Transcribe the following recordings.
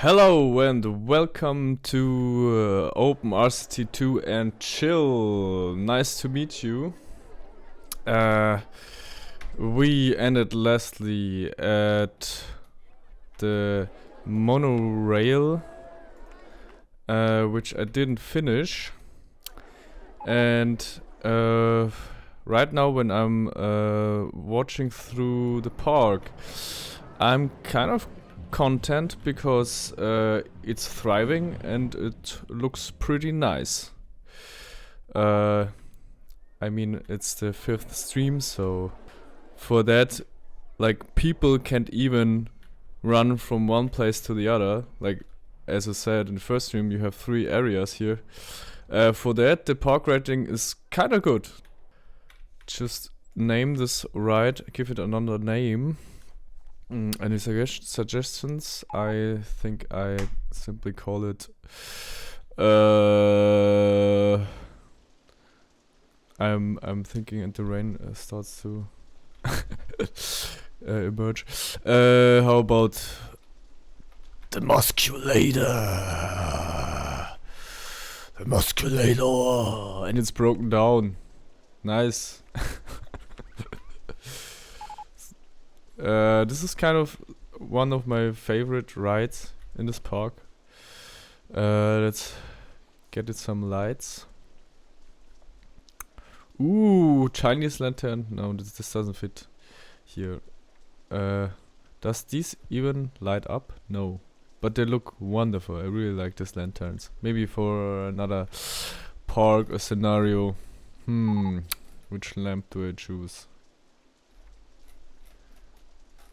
Hello and welcome to OpenRCT2 and chill. Nice to meet you. We ended lastly at the monorail, which I didn't finish. And right now, when I'm watching through the park, I'm kind of content because it's thriving and it looks pretty nice. I mean, it's the 5th stream, so for that, like, people can't even run from one place to the other. Like, as I said in the first stream, you have 3 areas here. For that, the park rating is kind of good. Just name this right, give it another name. Any suggestions? I think I simply call it I'm thinking and the rain starts to emerge. How about the musculator? The musculator, and it's broken down. Nice. This is kind of one of my favorite rides in this park. Let's get it some lights. Ooh, Chinese lantern. No, this doesn't fit here. Does these even light up? No. But they look wonderful. I really like these lanterns. Maybe for another park or scenario. Which lamp do I choose?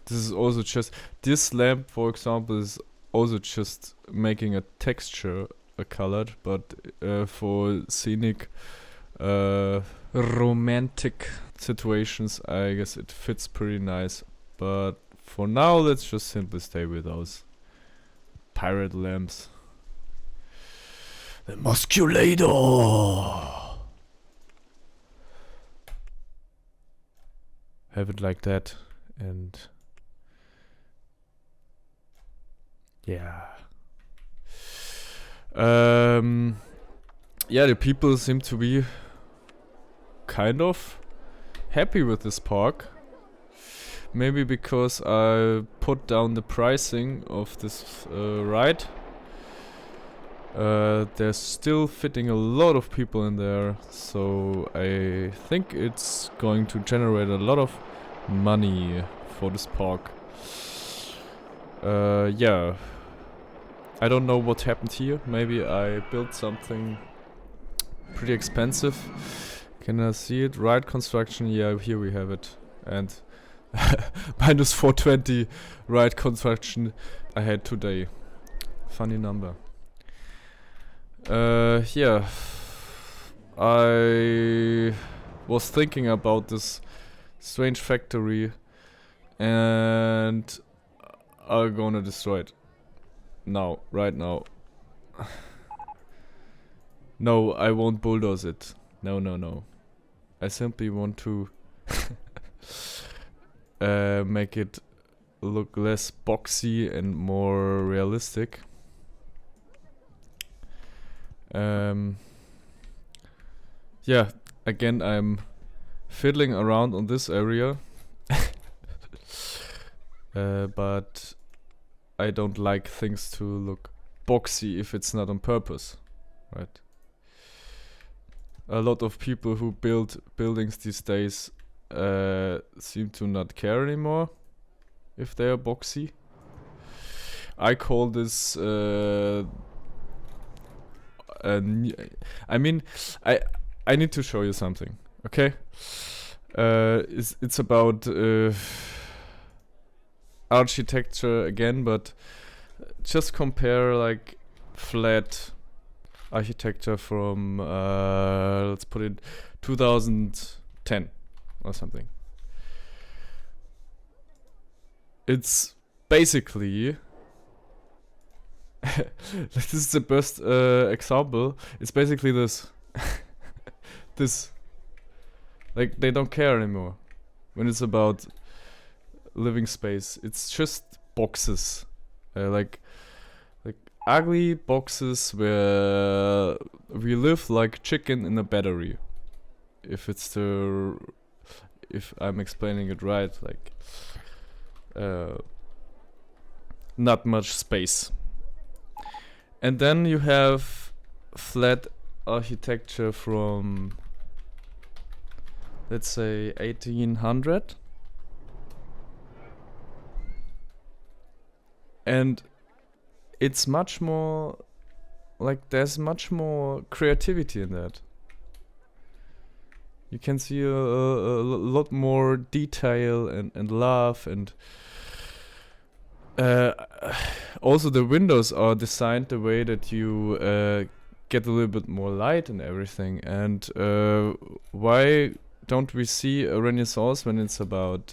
This is also just, this lamp, for example, is also just making a texture colored, but for scenic, romantic situations, I guess it fits pretty nice. But for now, let's just simply stay with those pirate lamps. The musculator! Have it like that, and yeah. Yeah, the people seem to be kind of happy with this park. Maybe because I put down the pricing of this ride. There's still fitting a lot of people in there, so I think it's going to generate a lot of money for this park. Yeah. I don't know what happened here. Maybe I built something pretty expensive. Can I see it? Ride construction. Yeah, here we have it. And minus 420 ride construction I had today. Funny number. Yeah. I was thinking about this strange factory and I'm gonna destroy it. Now, right now. No, I won't bulldoze it. No. I simply want to make it look less boxy and more realistic. Yeah, again, I'm fiddling around on this area. But I don't like things to look boxy if it's not on purpose, right? A lot of people who build buildings these days seem to not care anymore if they are boxy. I call this I mean, I need to show you something, okay? It's about architecture again, but just compare like flat architecture from let's put it 2010 or something. It's basically this is the best example. It's basically this. This, like, they don't care anymore when it's about living space. It's just boxes. Like like ugly boxes where we live like chicken in a battery. If I'm explaining it right, like not much space. And then you have flat architecture from, let's say, 1800. And it's much more, like, there's much more creativity in that. You can see a lot more detail and love, and also the windows are designed the way that you get a little bit more light and everything. And why don't we see a renaissance when it's about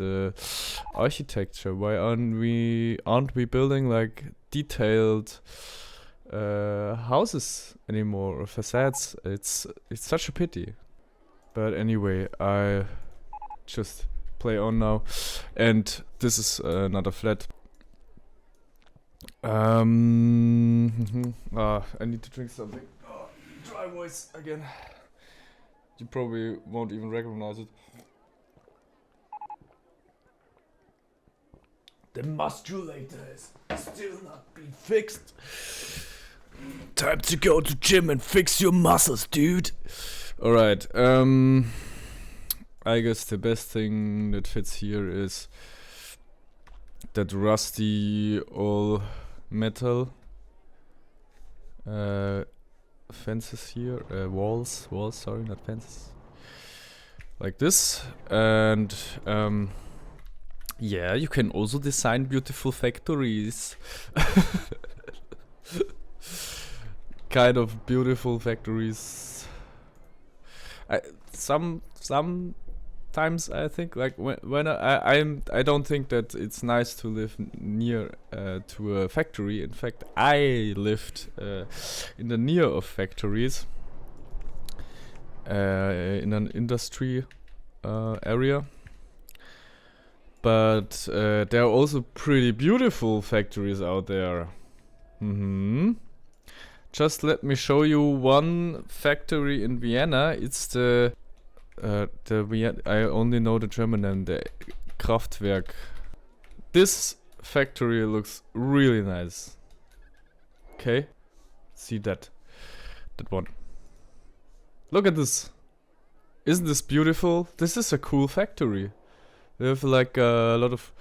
architecture? Why aren't we building like detailed houses anymore, or facades? It's such a pity. But anyway, I just play on now, and this is another flat. I need to drink something. Oh, dry voice again. You probably won't even recognize it. The musculator has still not been fixed. Time to go to gym and fix your muscles, dude. Alright, I guess the best thing that fits here is that rusty all metal fences here, walls, sorry, not fences, like this. And yeah, you can also design beautiful factories. Kind of beautiful factories. Sometimes I think, like, when I don't think that it's nice to live near to a factory. In fact, I lived in the near of factories in an industry area. But there are also pretty beautiful factories out there. Just let me show you one factory in Vienna. It's the I only know the German name, the Kraftwerk. This factory looks really nice. Okay, see that one. Look at this. Isn't this beautiful? This is a cool factory. They have like a lot of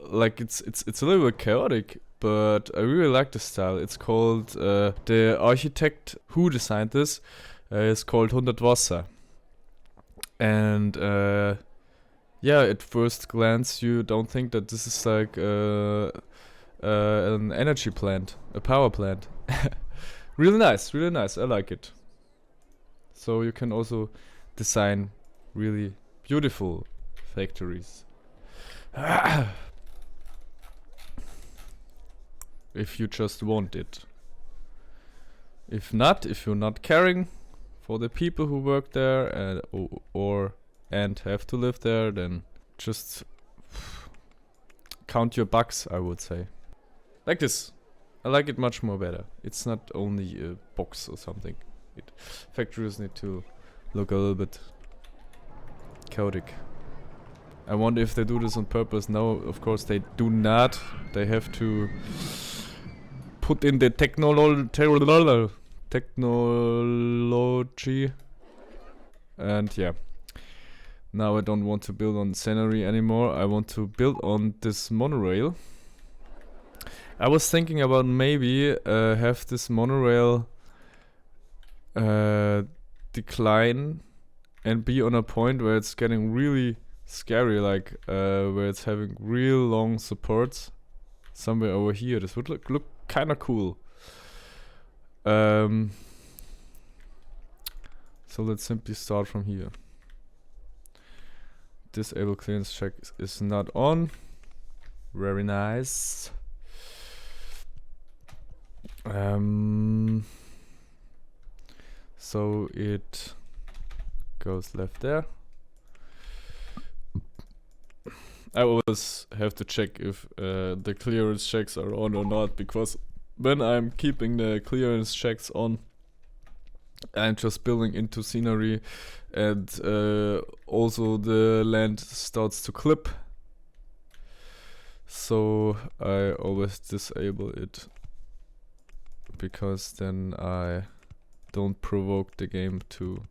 like it's a little bit chaotic, but I really like the style. It's called the architect who designed this is called 100 Wasser. And yeah, at first glance you don't think that this is like an energy plant, a power plant. Really nice, really nice. I like it. So you can also design really beautiful factories. If you just want it. If not, if you're not caring for the people who work there and have to live there, then just count your bucks, I would say. Like this. I like it much more better. It's not only a box or something. Factories need to look a little bit chaotic. I wonder if they do this on purpose. No, of course they do not. They have to put in the technology. And yeah. Now I don't want to build on scenery anymore. I want to build on this monorail. I was thinking about maybe have this monorail decline and be on a point where it's getting really scary, like where it's having real long supports somewhere over here. This would look kind of cool. So let's simply start from here. Disable clearance check is not on. Very nice. So it goes left there. I always have to check if the clearance checks are on or not, because when I'm keeping the clearance checks on, I'm just building into scenery, and also the land starts to clip. So I always disable it, because then I don't provoke the game to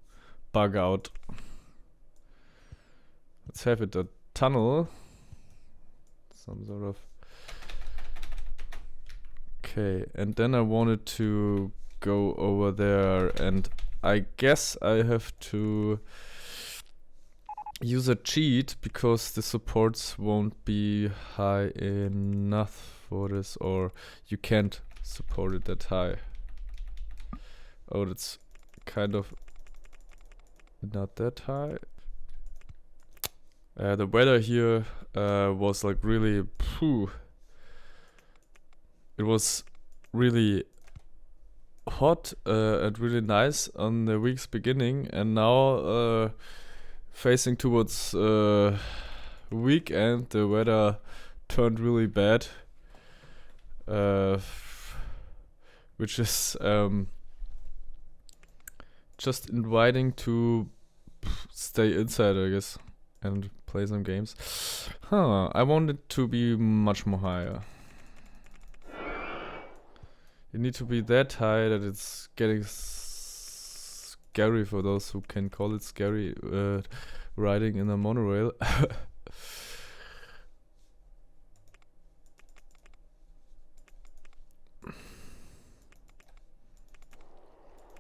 bug out. Let's have it a tunnel. Some sort of... Okay, and then I wanted to go over there, and I guess I have to use a cheat, because the supports won't be high enough for this, or you can't support it that high. Oh, that's kind of not that high. The weather here was like really... It was really hot and really nice on the week's beginning, and now facing towards weekend, the weather turned really bad, which is just inviting to stay inside, I guess, and play some games. I want it to be much more higher. You need to be that high that it's getting scary for those who can call it scary, riding in a monorail.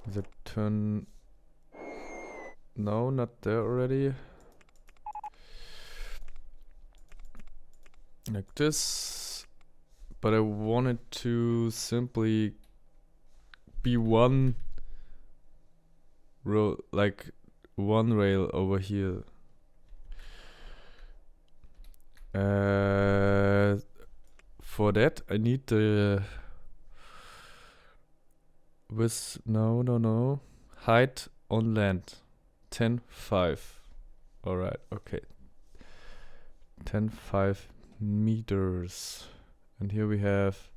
Is it turn... No, not there already. Like this. But I want it to simply be one row, like one rail over here. For that I need the with no height on land 10.5. Alright, okay. 10.5 meters. And here we have...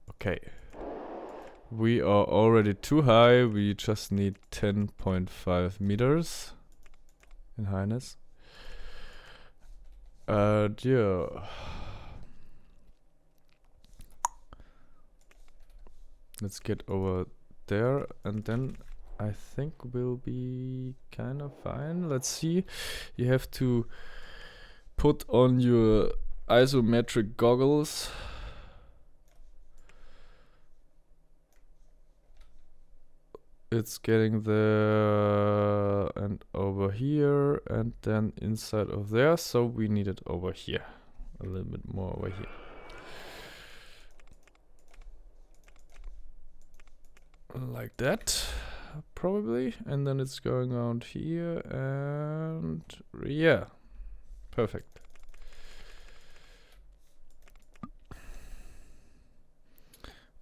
Okay. We are already too high. We just need 10.5 meters in highness. Yeah. Let's get over there, and then I think we'll be kind of fine. Let's see. You have to put on your isometric goggles. It's getting there and over here, and then inside of there, so we need it over here. A little bit more over here. Like that, probably. And then it's going around here, and yeah. Perfect.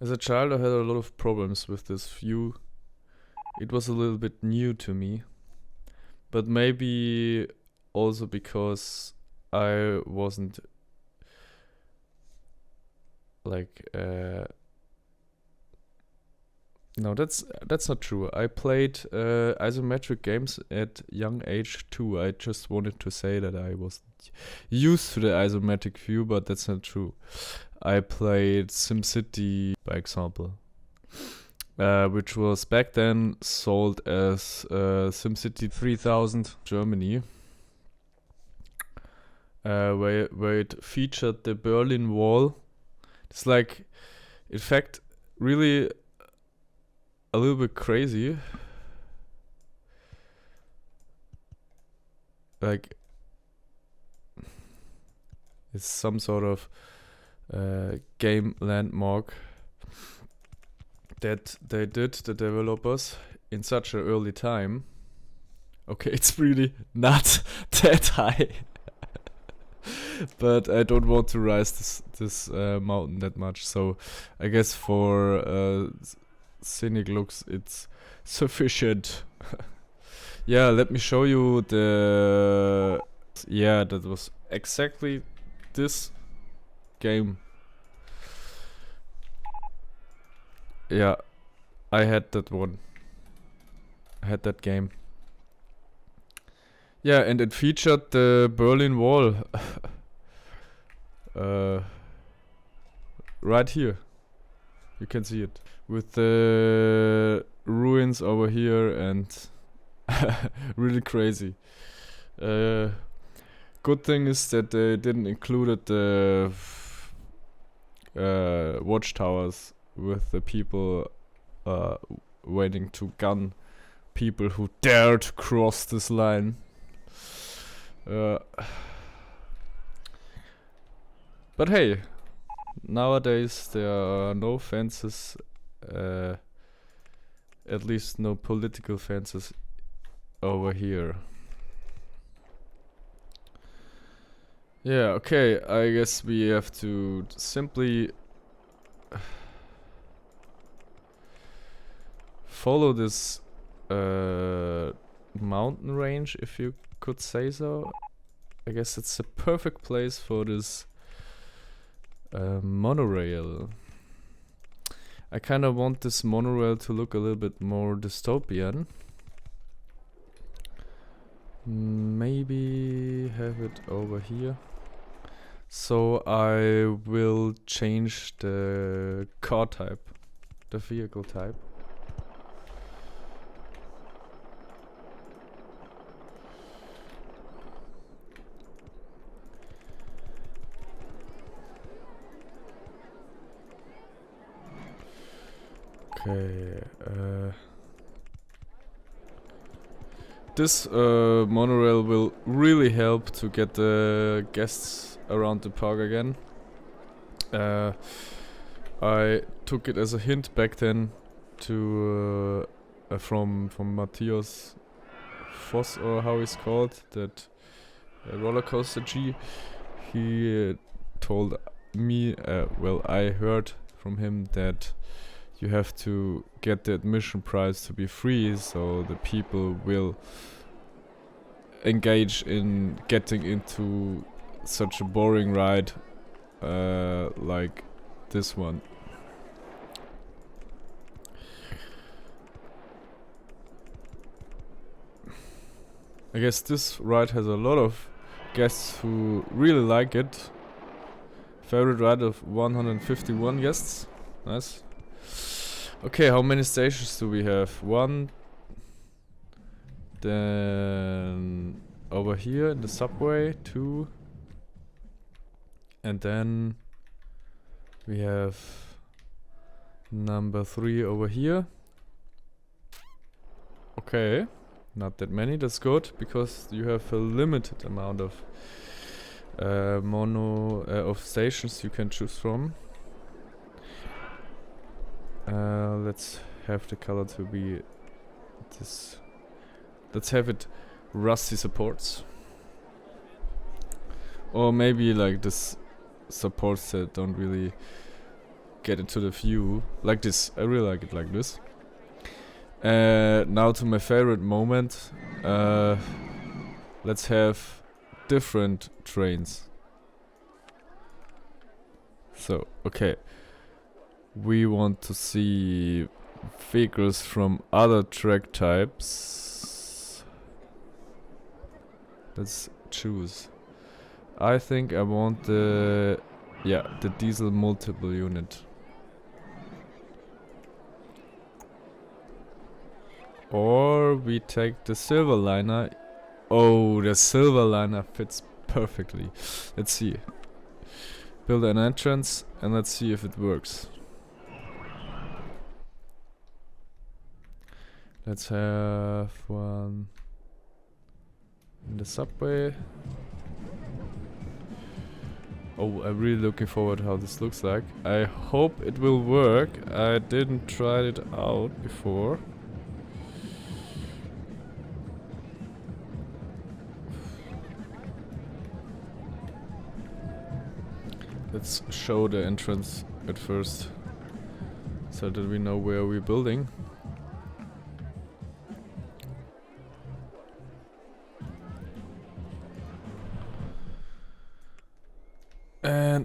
As a child, I had a lot of problems with this view. It was a little bit new to me, but maybe also because I wasn't like no, that's not true. I played isometric games at young age too. I just wanted to say that I was used to the isometric view, but that's not true. I played SimCity, by example, which was back then sold as SimCity 3000 Germany, where it featured the Berlin Wall. It's like, in fact, really a little bit crazy. Like, it's some sort of game landmark that they did, the developers, in such an early time. Okay, it's really not that high. But I don't want to rise this mountain that much, so I guess for scenic looks it's sufficient. Yeah, let me show you the Yeah, that was exactly this game. Yeah, I had that one. I had that game. Yeah, and it featured the Berlin Wall. Right here. You can see it. With the ruins over here and really crazy. Good thing is that they didn't include the watchtowers with the people waiting to gun people who dare to cross this line. But hey, nowadays there are no fences, at least no political fences over here. Yeah, okay, I guess we have to simply follow this mountain range, if you could say so. I guess it's a perfect place for this monorail. I kind of want this monorail to look a little bit more dystopian. Maybe have it over here. So I will change the car type, the vehicle type. Okay, this monorail will really help to get the guests around the park again. I took it as a hint back then to from Matthias Voss, or how he's called, that roller coaster G. He told me, well, I heard from him that you have to get the admission price to be free, so the people will engage in getting into such a boring ride like this one. I guess this ride has a lot of guests who really like it. Favorite ride of 151 guests. Nice. Okay, how many stations do we have? One. Then over here in the subway, 2. And then we have number 3 over here. Okay, not that many, that's good, because you have a limited amount of of stations you can choose from. Let's have the color to be this. Let's have it rusty supports. Or maybe like this supports that don't really get into the view. Like this. I really like it like this. Now to my favorite moment. Let's have different trains. So, okay. We want to see vehicles from other track types. Let's choose. I think I want the diesel multiple unit. Or we take the silver liner. Oh, the silver liner fits perfectly. Let's see. Build an entrance and let's see if it works. Let's have one in the subway. Oh, I'm really looking forward how this looks like. I hope it will work. I didn't try it out before. Let's show the entrance at first, so that we know where we're building.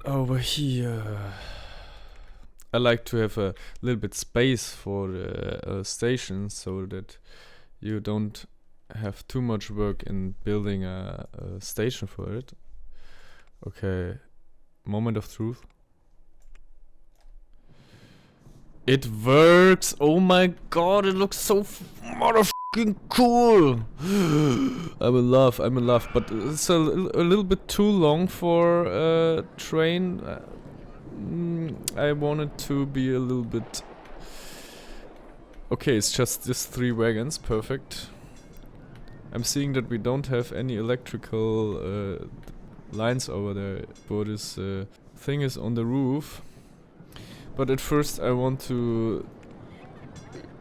over here, I like to have a little bit space for the station so that you don't have too much work in building a station for it. Okay, moment of truth. It works! Oh my god, it looks so motherfucking cool! I'm in love, but it's a little bit too long for a train. I want it to be a little bit... Okay, it's just these 3 wagons, perfect. I'm seeing that we don't have any electrical lines over there, but this thing is on the roof. But at first I want to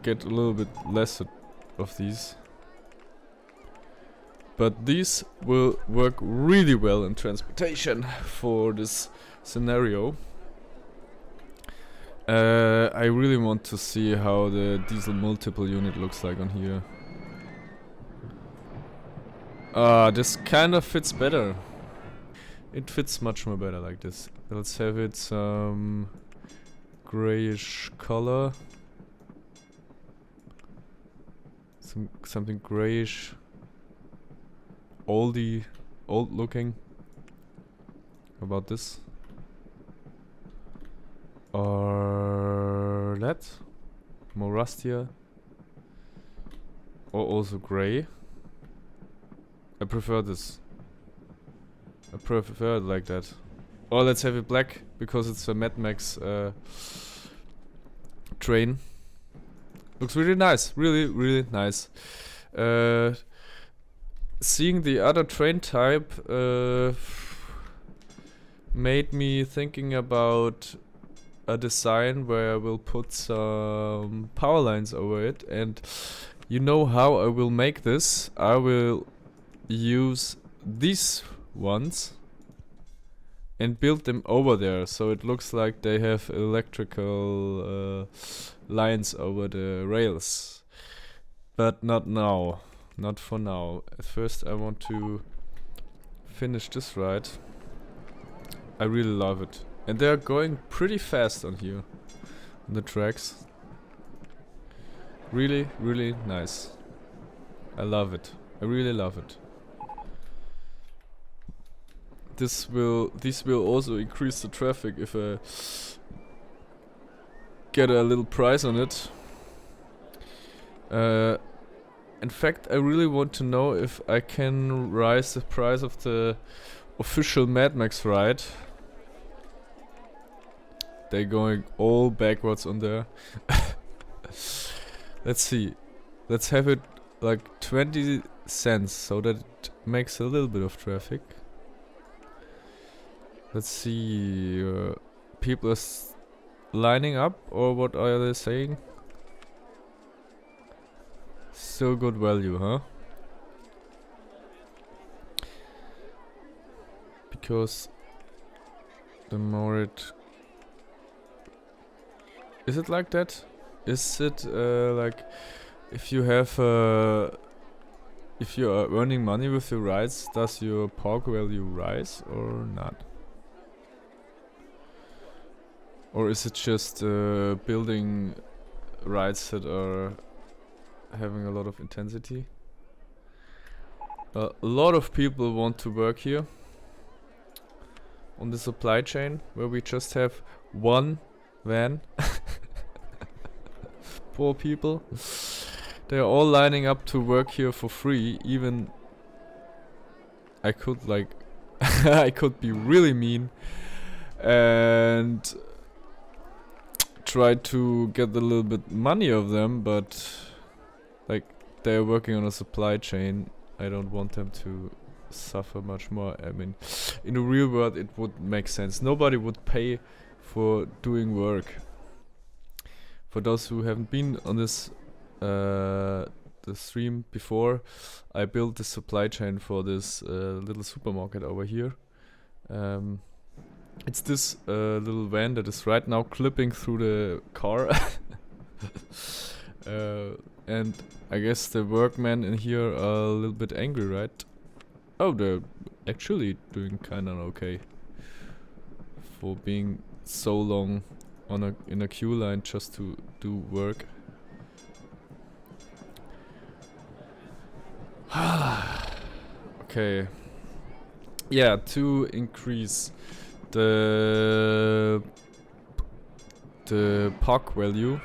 get a little bit less of these. But these will work really well in transportation for this scenario. I really want to see how the diesel multiple unit looks like on here. This kind of fits better. It fits much more better like this. Let's have it some grayish color. Something grayish. Old looking. How about this? Or that? More rustier. Or also gray. I prefer this. I prefer it like that. Or let's have it black, because it's a Mad Max train. Looks really nice. Really, really nice. Seeing the other train type made me thinking about a design where I will put some power lines over it, and you know how I will make this. I will use these ones and build them over there, so it looks like they have electrical lines over the rails. But not now. Not for now. At first I want to finish this ride. I really love it. And they're going pretty fast on here, on the tracks. Really, really nice. I love it. I really love it. This will also increase the traffic if I get a little price on it. In fact, I really want to know if I can raise the price of the official Mad Max ride. They're going all backwards on there. Let's see. Let's have it like 20 cents so that it makes a little bit of traffic. Let's see. People are lining up, or what are they saying? Still good value, huh? Because the more it... Is it like that? Is it like if you have if you are earning money with your rides, does your park value rise or not? Or is it just building rides that are having a lot of intensity? A lot of people want to work here on the supply chain, where we just have one van. Poor people. They're all lining up to work here for free. Even I could like I could be really mean and try to get a little bit money of them, but like they're working on a supply chain. I don't want them to suffer much more. I mean, in the real world it would make sense. Nobody would pay for doing work. For those who haven't been on this the stream before, I built the supply chain for this little supermarket over here. It's this little van that is right now clipping through the car. And I guess the workmen in here are a little bit angry, right? Oh, they're actually doing kinda okay. for being so long on in a queue line just to do work. Okay. Yeah, to increase the POC value,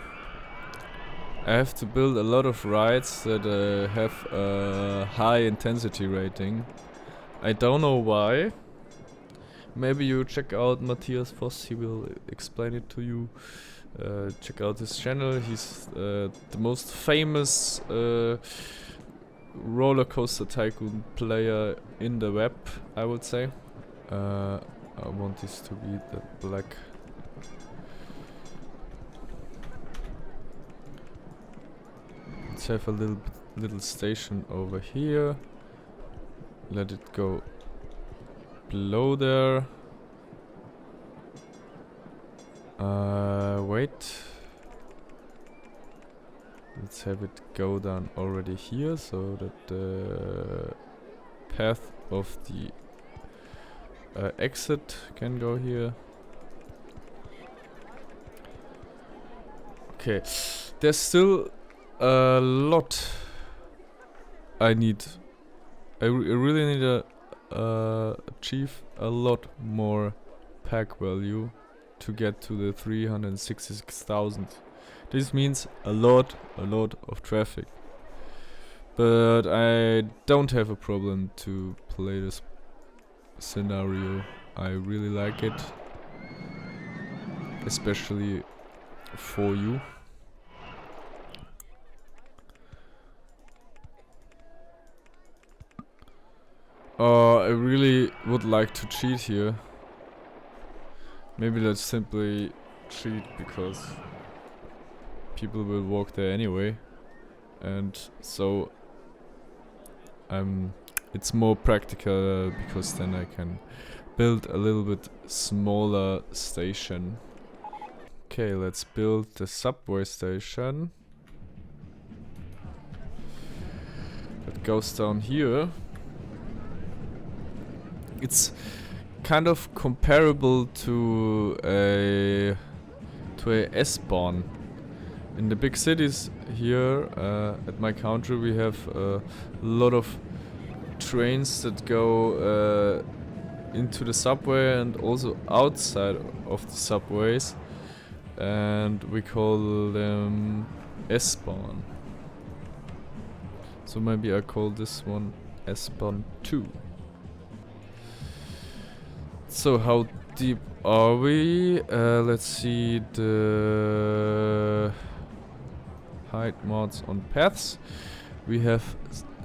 I have to build a lot of rides that have a high intensity rating. I don't know why. Maybe you check out Matthias Voss, he will explain it to you. Check out his channel, he's the most famous roller coaster tycoon player in the web, I would say. I want this to be the black. Let's have a little station over here. Let it go below there. Wait. Let's have it go down already here, so that the path of the exit can go here. Okay, there's still a lot I need. I really need to achieve a lot more pack value to get to the 366,000. This means a lot of traffic. But I don't have a problem to play this scenario. I really like it. Especially for you. I really would like to cheat here. Maybe let's simply cheat because people will walk there anyway, and so it's more practical because then I can build a little bit smaller station. Okay, let's build the subway station that goes down here. It's kind of comparable to a S-Bahn. In the big cities here at my country we have a lot of trains that go into the subway and also outside of the subways, and we call them S-Bahn. So maybe I call this one S-Bahn 2. So how deep are we? Let's see the height mods on paths. We have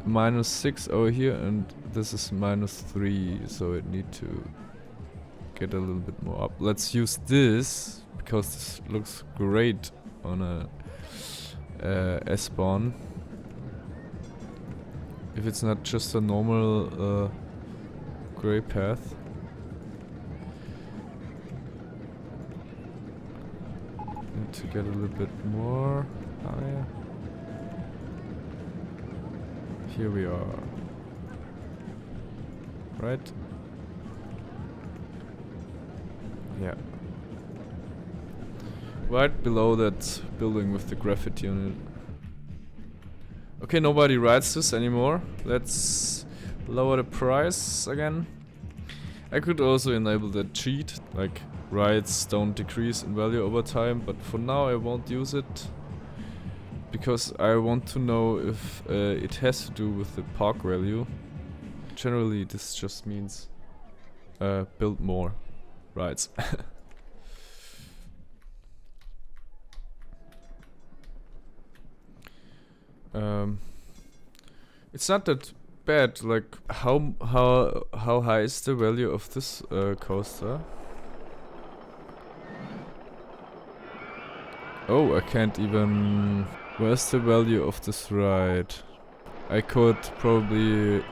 -6 over here and this is -3, so it need to get a little bit more up. Let's use this because this looks great on a S-Bahn. If it's not just a normal gray path. Need to get a little bit more higher. Here we are. Right? Yeah. Right below that building with the graffiti on it. Okay, nobody rides this anymore. Let's lower the price again. I could also enable the cheat, like rides don't decrease in value over time, but for now I won't use it because I want to know if it has to do with the park value. Generally this just means build more rides. It's not that bad. Like how high is the value of this coaster? Oh, I can't even. Where's the value of this ride? I could probably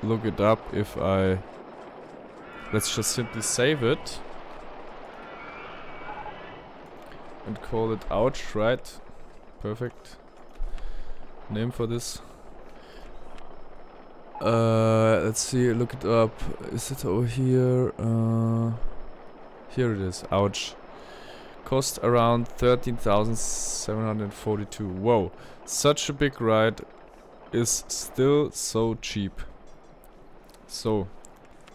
look it up if I. Let's just simply save it and call it ouch, right? Perfect. Name for this. Let's see, look it up. Is it over here? Here it is. Ouch. Cost around 13,742. Whoa. Such a big ride is still so cheap. So,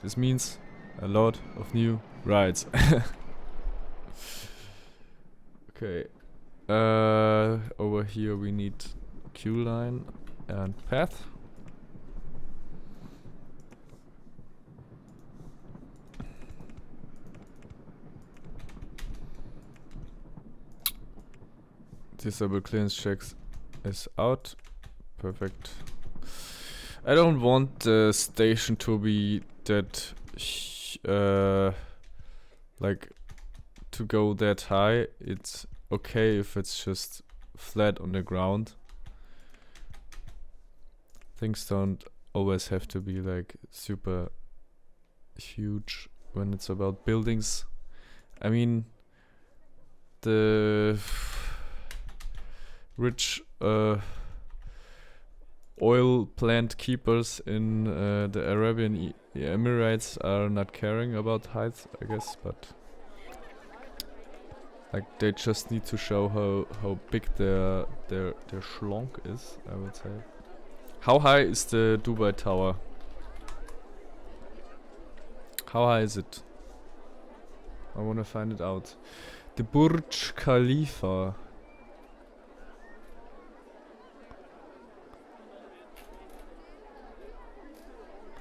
this means a lot of new rides. Okay. Over here we need queue line and path. Disable clearance checks is out. Perfect. I don't want the station to be that like to go that high. It's okay if it's just flat on the ground. Things don't always have to be like super huge when it's about buildings. I mean, the rich oil plant keepers in the Arabian Emirates are not caring about height, I guess, but like they just need to show how big their schlonk is, I would say. How high is the Dubai Tower? How high is it? I wanna find it out. The Burj Khalifa.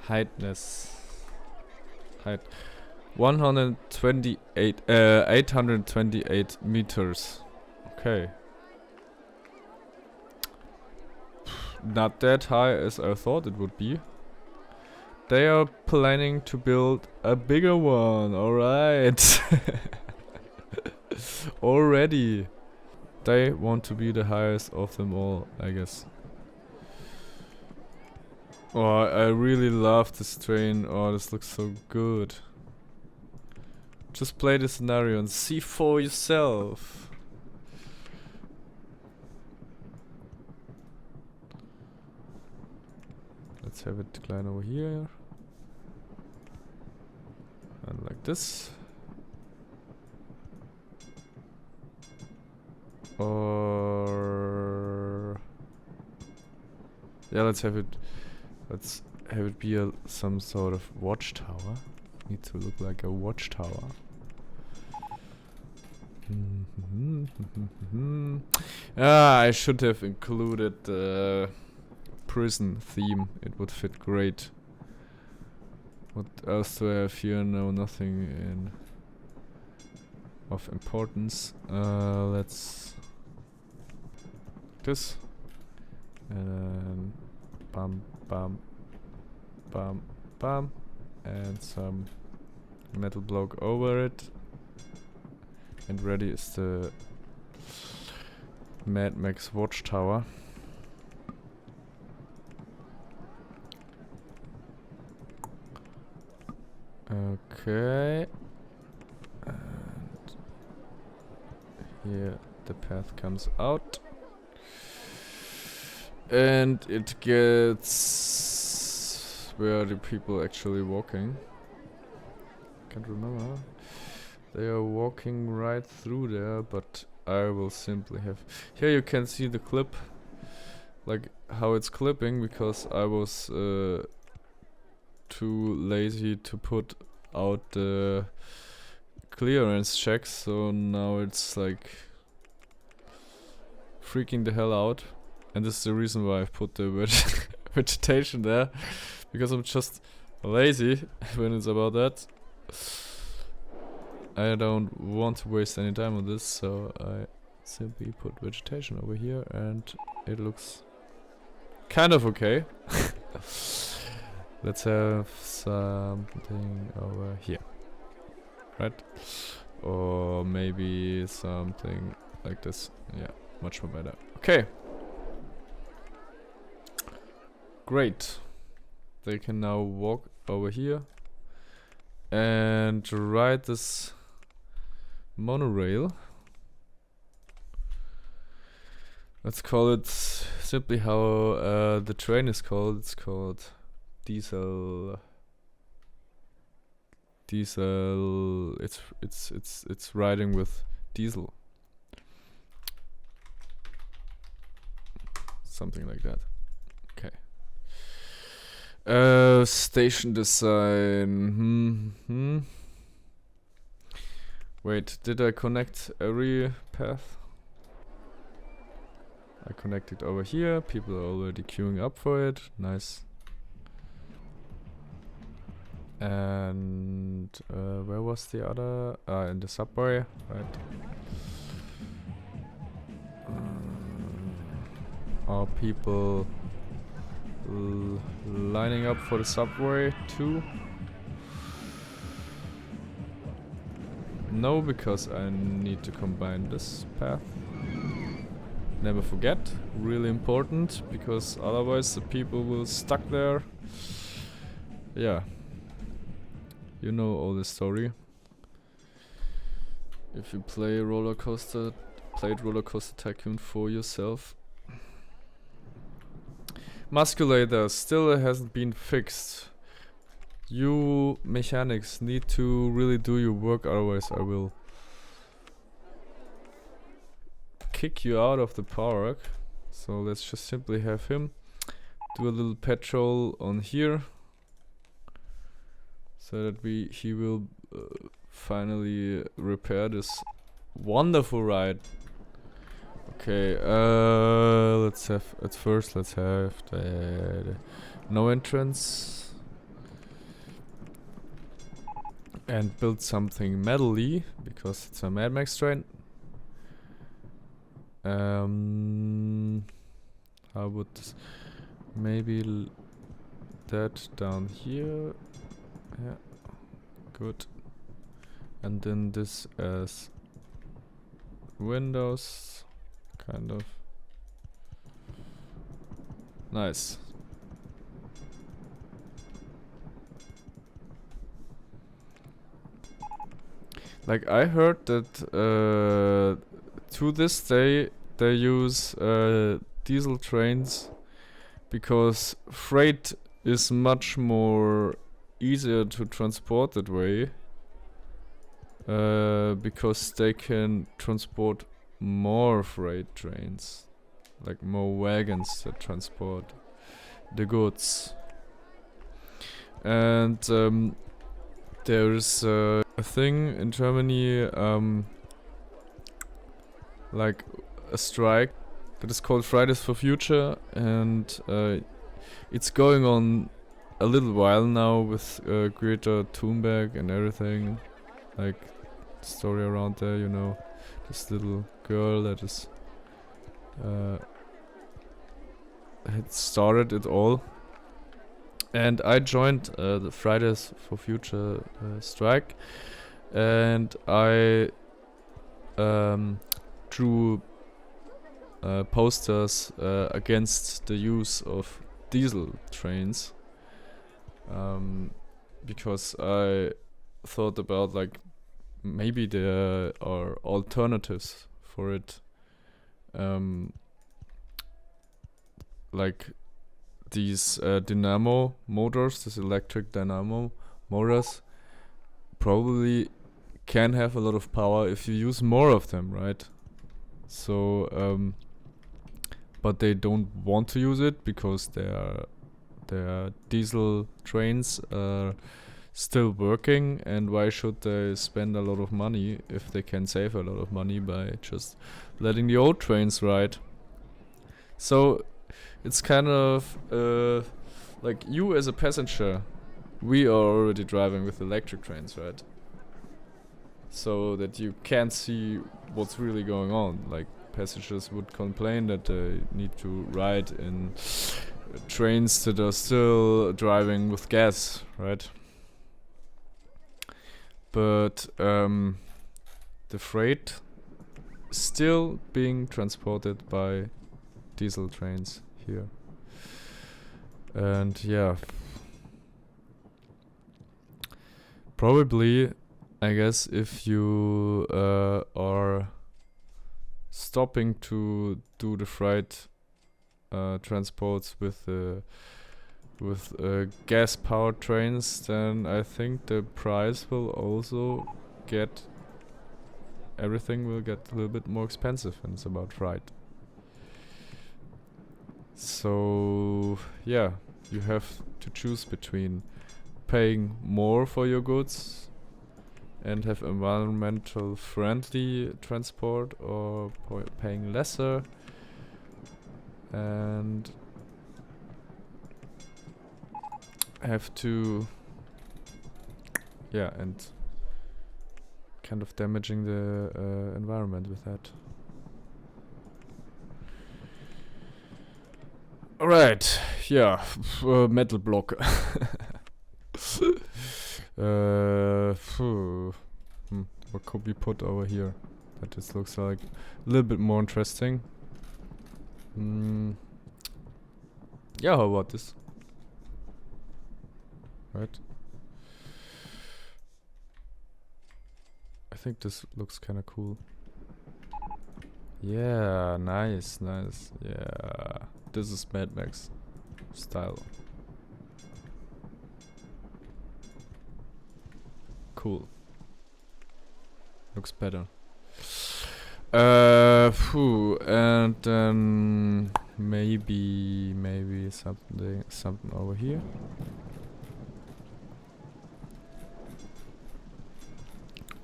Heightness. Height. 828 meters. Okay. Not that high as I thought it would be. They are planning to build a bigger one. Alright. Already. They want to be the highest of them all, I guess. Oh, I really love this train. Oh, this looks so good. Just play the scenario and see for yourself. Let's have it decline over here. And like this. Or yeah, let's have it be some sort of watchtower. Need to look like a watchtower. I should have included the prison theme. It would fit great. What else do I have here? No, nothing in of importance. Let's this and then bam bam bam bam and some metal block over it. And ready is the Mad Max watchtower. Okay. And here the path comes out. And it gets... Where are the people actually walking? Can't remember. They are walking right through there, but I will simply have... Here you can see the clip. Like how it's clipping, because I was too lazy to put out the clearance checks, so now it's like freaking the hell out. And this is the reason why I've put the vegetation there, because I'm just lazy when it's about that. I don't want to waste any time on this, so I simply put vegetation over here and it looks kind of okay. Let's have something over here, right? Or maybe something like this. Yeah, much more better. Okay. Great. They can now walk over here and ride this monorail. Let's call it simply how the train is called. It's called diesel diesel. It's riding with diesel. Something like that. Okay. Station design. Wait, did I connect every path? I connected over here. People are already queuing up for it. Nice. And where was the other? In the subway, right? Are people lining up for the subway too? No, because I need to combine this path. Never forget, really important, because otherwise the people will stuck there. Yeah. You know all the story. If you played Roller Coaster Tycoon for yourself. Musculator still hasn't been fixed. You mechanics need to really do your work, otherwise I will kick you out of the park. So let's just simply have him do a little patrol on here, so that he will finally repair this wonderful ride. Okay, let's have the no entrance and build something metally because it's a Mad Max train. How would this maybe that down here? Yeah, good. And then this as windows, kind of. Nice. Like I heard that to this day they use diesel trains because freight is much more easier to transport that way, because they can transport more freight trains, like more wagons that transport the goods. And there's a thing in Germany, like a strike that is called Fridays for Future, and it's going on a little while now with Greta Thunberg and everything, like the story around there, you know, this little girl that is had started it all. And I joined the Fridays for Future strike, and I drew posters against the use of diesel trains, because I thought about like maybe there are alternatives for it, like these dynamo motors, this electric dynamo motors probably can have a lot of power if you use more of them, right? So but they don't want to use it because their diesel trains are still working, and why should they spend a lot of money if they can save a lot of money by just letting the old trains ride? So it's kind of like you as a passenger, we are already driving with electric trains, right? So that you can't see what's really going on. Like passengers would complain that they need to ride in trains that are still driving with gas, right? But the freight still being transported by diesel trains here. And yeah, probably, I guess, if you are stopping to do the freight transports with the with gas powertrains, then I think the price will also get, everything will get a little bit more expensive, and it's about right. So yeah, you have to choose between paying more for your goods and have environmental friendly transport, or paying lesser and have to, yeah, and kind of damaging the environment with that. Alright, yeah, metal block. What could we put over here? That just looks like a little bit more interesting. Yeah, how about this? Right. I think this looks kind of cool. Yeah, nice, nice. Yeah, this is Mad Max style. Cool. Looks better. And then maybe something over here.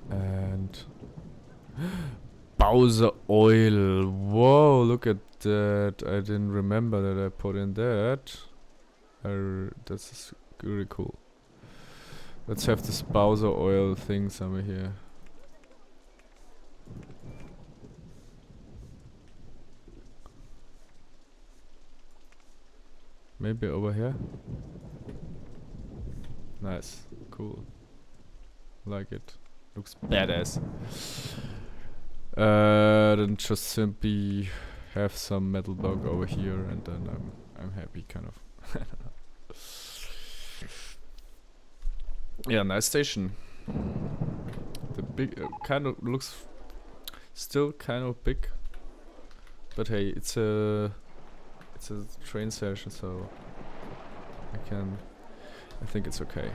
And Bowser oil. Whoa, look at that. I didn't remember that I put in that. This is really cool. Let's have this Bowser oil thing somewhere here. Maybe over here. Nice. Cool. Like it. Looks badass. Then just simply have some metal block over here, and then I'm happy, kind of. Yeah, nice station. The big kind of looks still kind of big, but hey, it's a train station, so I think it's okay.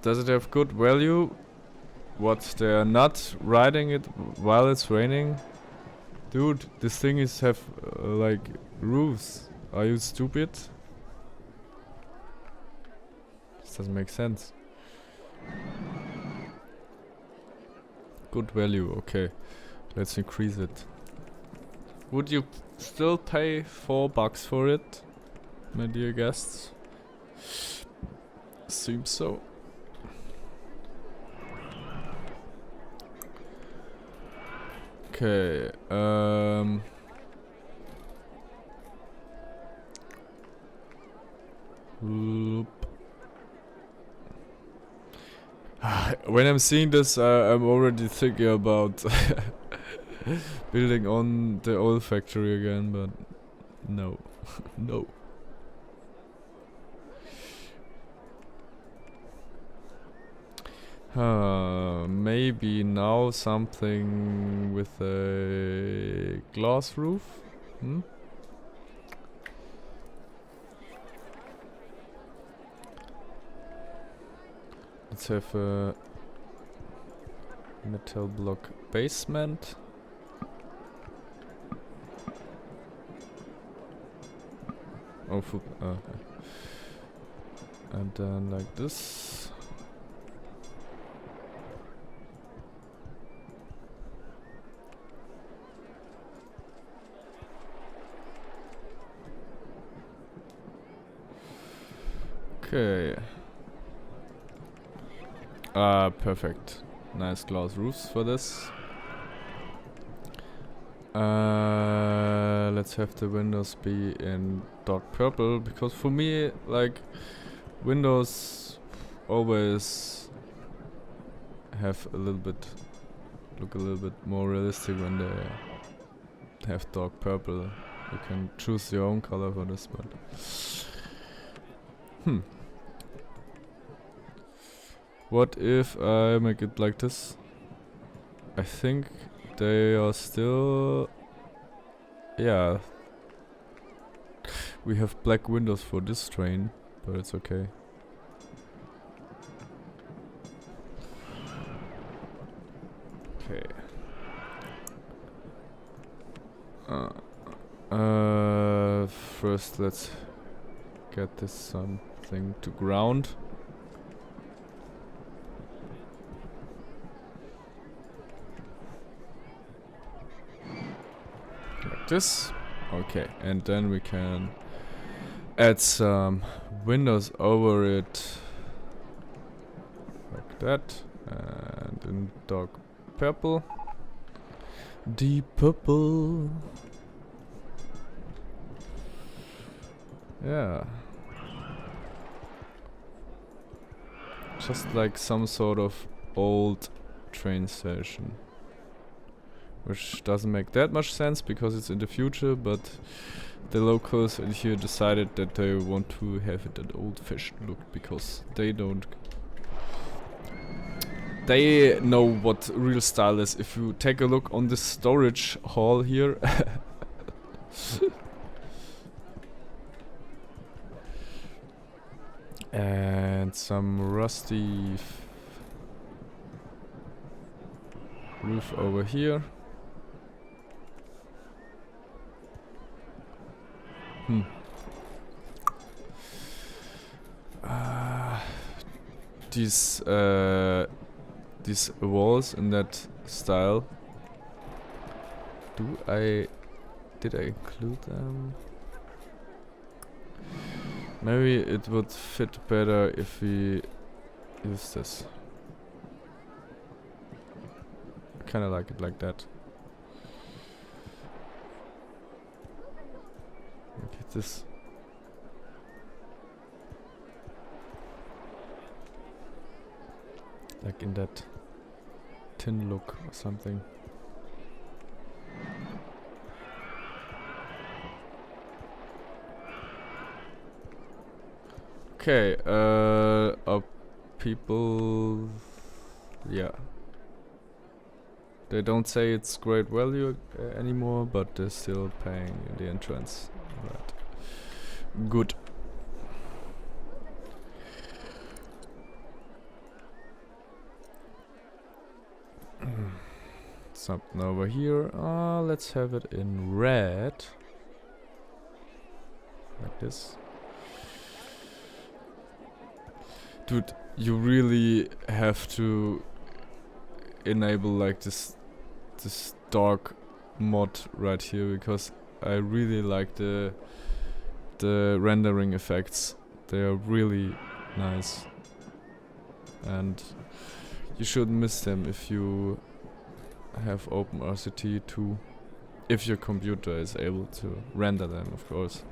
Does it have good value? What, they're not riding it while it's raining? Dude, this thing is have like roofs. Are you stupid? This doesn't make sense. Good value, okay. Let's increase it. Would you still pay $4 for it, my dear guests? Seems so. Okay, when I'm seeing this, I'm already thinking about building on the old factory again, but no, no. Maybe now something with a glass roof? Let's have a metal block basement. Oh, and then like this. Okay. Perfect. Nice glass roofs for this. Let's have the windows be in dark purple, because for me, like, windows always have a little bit, look a little bit more realistic when they have dark purple. You can choose your own color for this, but what if I make it like this? I think they are still, yeah, we have black windows for this train, but it's okay. Okay. First let's get this something to ground. Like this. Okay, and then we can add some windows over it. Like that. And in dark purple. Deep purple. Yeah. Just like some sort of old train station. Which doesn't make that much sense because it's in the future, but the locals in here decided that they want to have it an old-fashioned look because they don't. They know what real style is. If you take a look on this storage hall here. And some rusty roof over here. These walls in that style. Did I include them? Maybe it would fit better if we use this. I kinda like it like that. Look at this. Like in that tin look or something. Okay, are people... yeah. They don't say it's great value anymore, but they're still paying the entrance. Right. Good. Something over here. Let's have it in red. Like this. Dude, you really have to enable like this dark mod right here because I really like the rendering effects. They are really nice. And you shouldn't miss them if you have OpenRCT2. If your computer is able to render them, of course.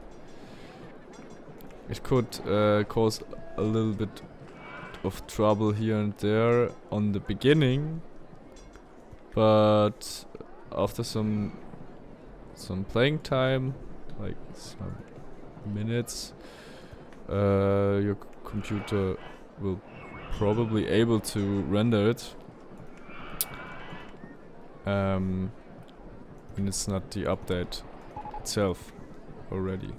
It could cause a little bit of trouble here and there on the beginning, but after some playing time, like some minutes, your computer will probably able to render it. And it's not the update itself already.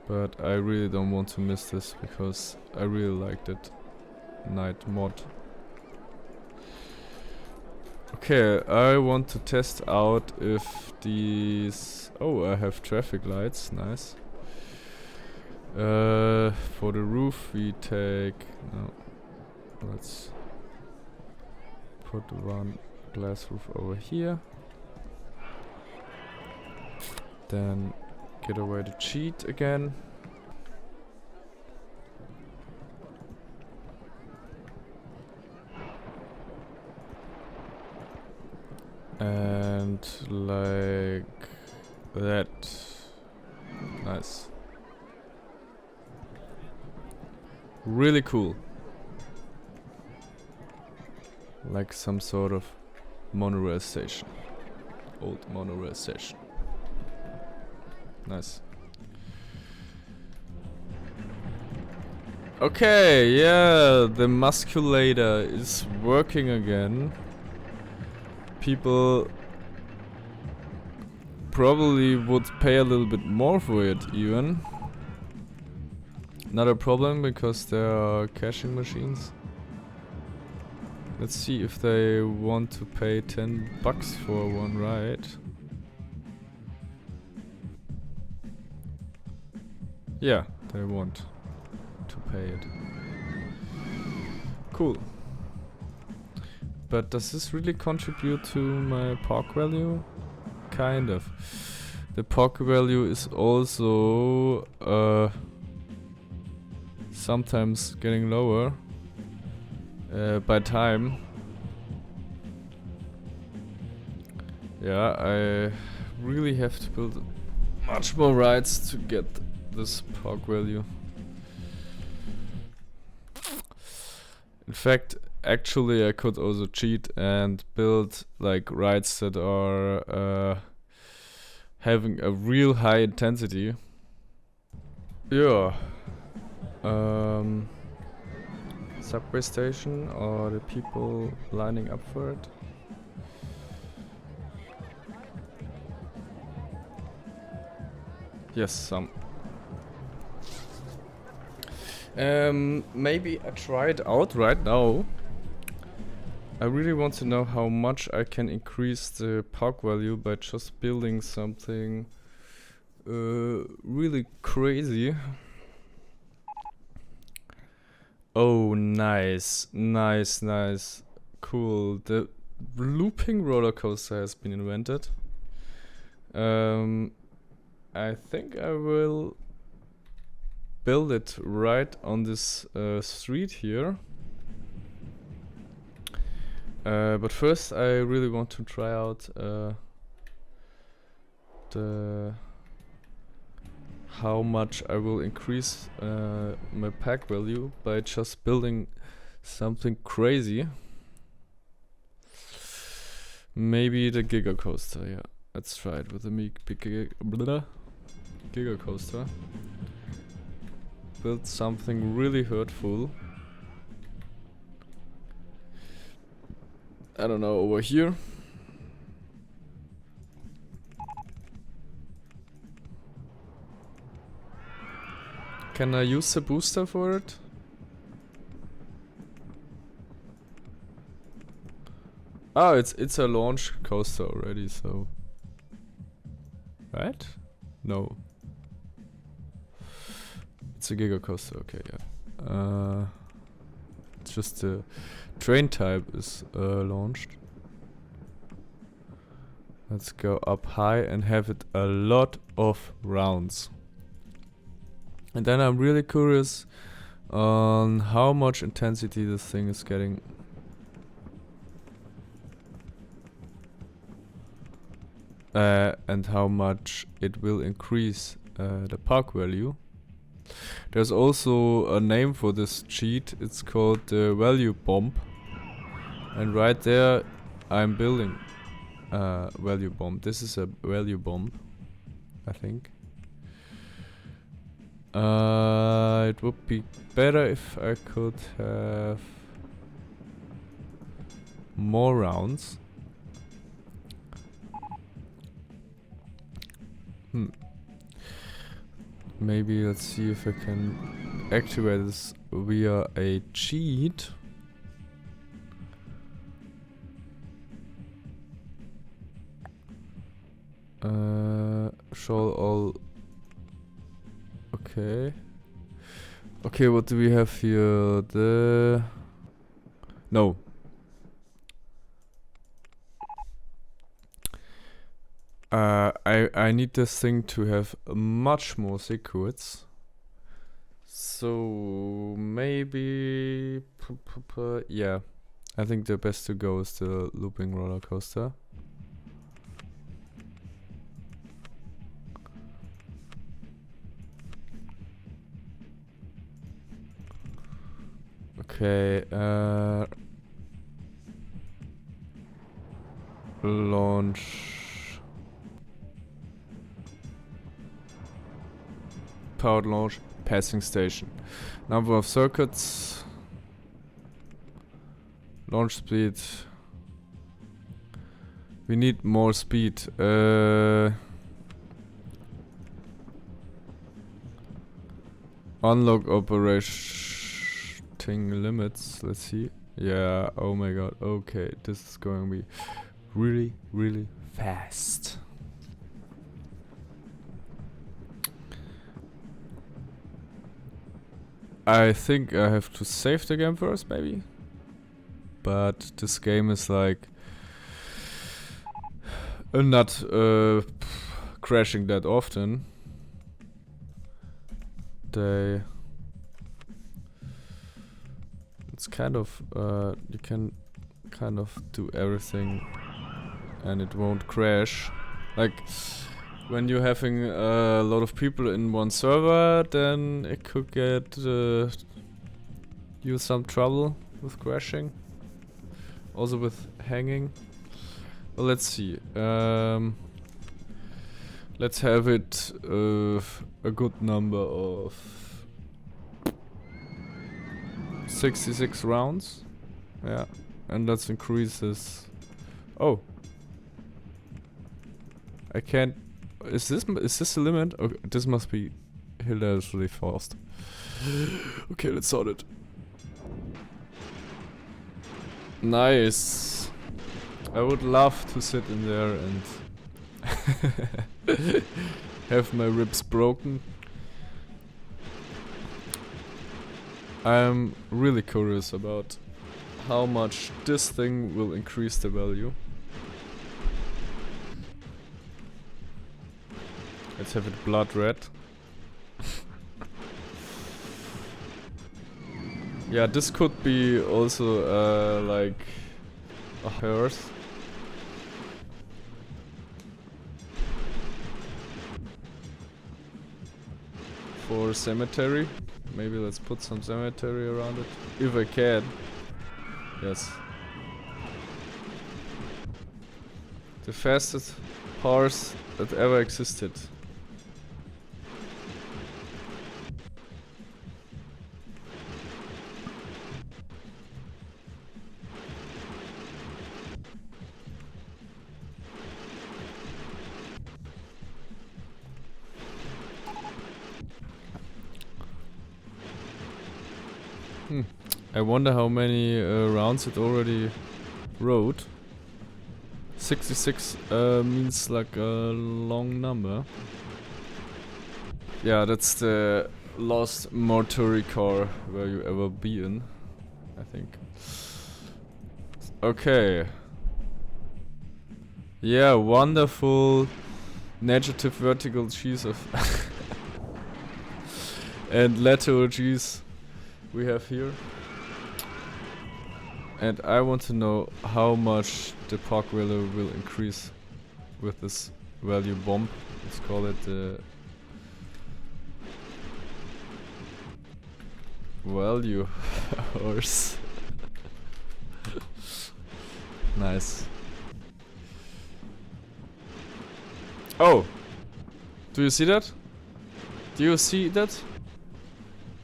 But I really don't want to miss this because I really like that night mod. Okay, I want to test out if these... oh, I have traffic lights, nice. For the roof we take... no, let's put one glass roof over here. Then get away the cheat again. And like that. Nice. Really cool. Like some sort of monorail station. Old monorail station. Nice. Okay, yeah, the musculator is working again. People probably would pay a little bit more for it even. Not a problem because there are caching machines. Let's see if they want to pay $10 for one ride. Yeah, they want to pay it. Cool. But does this really contribute to my park value? Kind of. The park value is also sometimes getting lower by time. Yeah, I really have to build much more rides to get this park value. In fact, actually I could also cheat and build like rides that are having a real high intensity. Yeah. Subway station, or the people lining up for it? Yes, some. Maybe I try it out right now. I really want to know how much I can increase the park value by just building something really crazy. Oh, nice, nice, nice, cool. The looping roller coaster has been invented. I think I will build it right on this street here. But first I really want to try out how much I will increase my pack value by just building something crazy. Maybe the Giga Coaster, yeah. Let's try it with the Giga Coaster. Build something really hurtful. I don't know, over here. Can I use the booster for it? Oh, it's a launch coaster already, so. Right? No. It's a Giga Coaster, okay, yeah. It's just the train type is launched. Let's go up high and have it a lot of rounds. And then I'm really curious on how much intensity this thing is getting. And how much it will increase the park value. There's also a name for this cheat. It's called the value bomb. And right there I'm building a value bomb. This is a value bomb, I think. It would be better if I could have more rounds. Maybe let's see if I can activate this via a cheat. Show all. Okay. Okay, what do we have here? No. I need this thing to have much more secrets. So maybe yeah. I think the best to go is the looping roller coaster. Okay, launch. Powered launch, passing station. Number of circuits. Launch speed. We need more speed. Unlock operating limits. Let's see. Yeah, oh my god. Okay, this is going to be really, really fast. I think I have to save the game first, maybe. But this game is like not crashing that often. It's kind of you can kind of do everything and it won't crash. Like when you're having a lot of people in one server, then it could get you some trouble with crashing, also with hanging. Well, let's see. Let's have it a good number of 66 rounds. Yeah, and let's increase this. Oh, I can't. Is this the limit? Okay, this must be hilariously fast. Okay, let's sort it. Nice. I would love to sit in there and have my ribs broken. I'm really curious about how much this thing will increase the value. Let's have it blood red. Yeah, this could be also like a hearse. For cemetery. Maybe let's put some cemetery around it. If I can. Yes. The fastest horse that ever existed. I wonder how many rounds it already rode. 66 means like a long number. Yeah, that's the last mortuary car where you ever be in, I think. Okay. Yeah, wonderful negative vertical G's of and lateral G's we have here. And I want to know how much the park value will increase with this value bomb. Let's call it the value horse. Nice. Oh! Do you see that? Do you see that?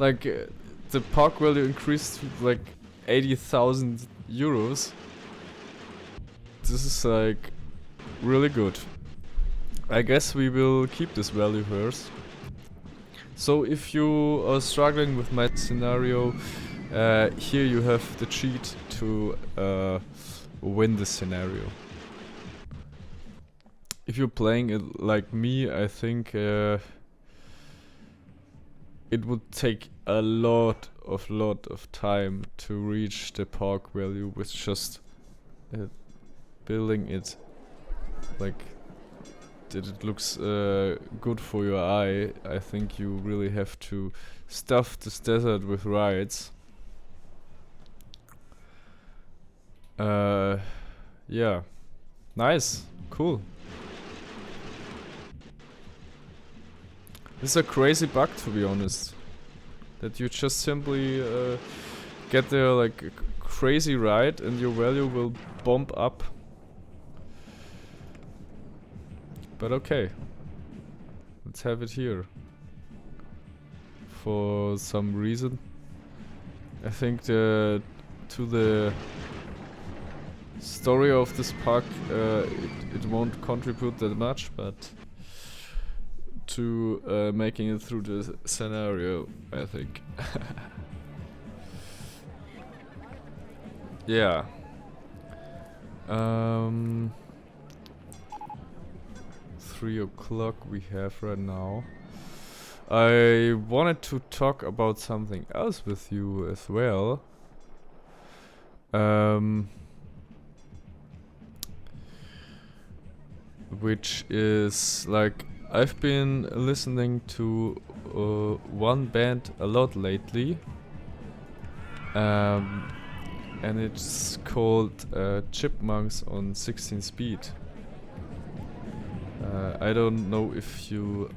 Like the park value increased to like 80,000 euros. This is like really good. I guess we will keep this value first. So if you are struggling with my scenario, here you have the cheat to win this scenario. If you're playing it like me, I think it would take a lot of time to reach the park value with just building it like that it looks good for your eye. I think you really have to stuff this desert with rides. Yeah, nice, cool. This is a crazy bug, to be honest. That you just simply get there like a crazy ride and your value will bump up. But okay. Let's have it here. For some reason. I think to the story of this park it won't contribute that much, but to making it through the scenario, I think. Yeah. 3 o'clock we have right now. I wanted to talk about something else with you as well. Which is like, I've been listening to one band a lot lately. And it's called Chipmunks on 16 speed. I don't know if you're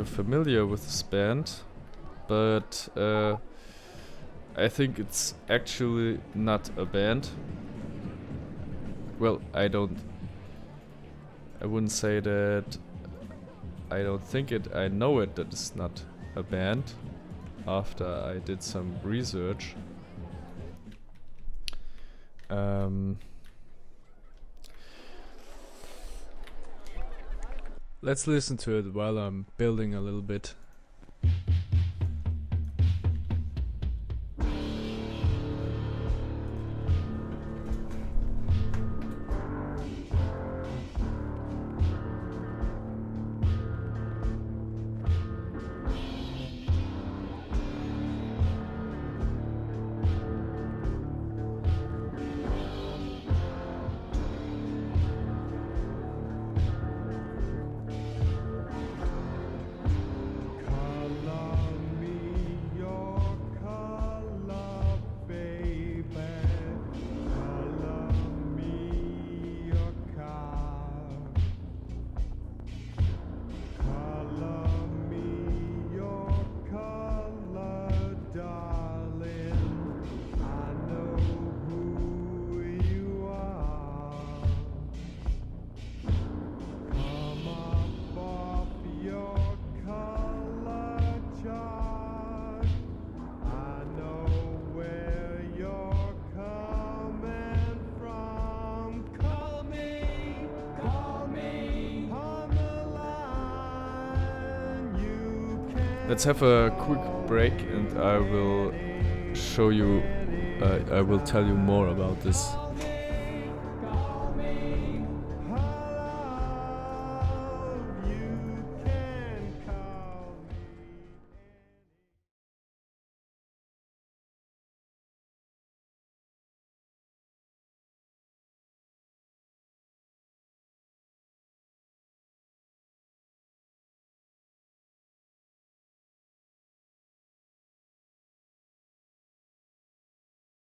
familiar with this band, but I think it's actually not a band. Well, I wouldn't say that I don't think it, I know it that it's not a band after I did some research. Let's listen to it while I'm building a little bit. Let's have a quick break and I will show you, I will tell you more about this.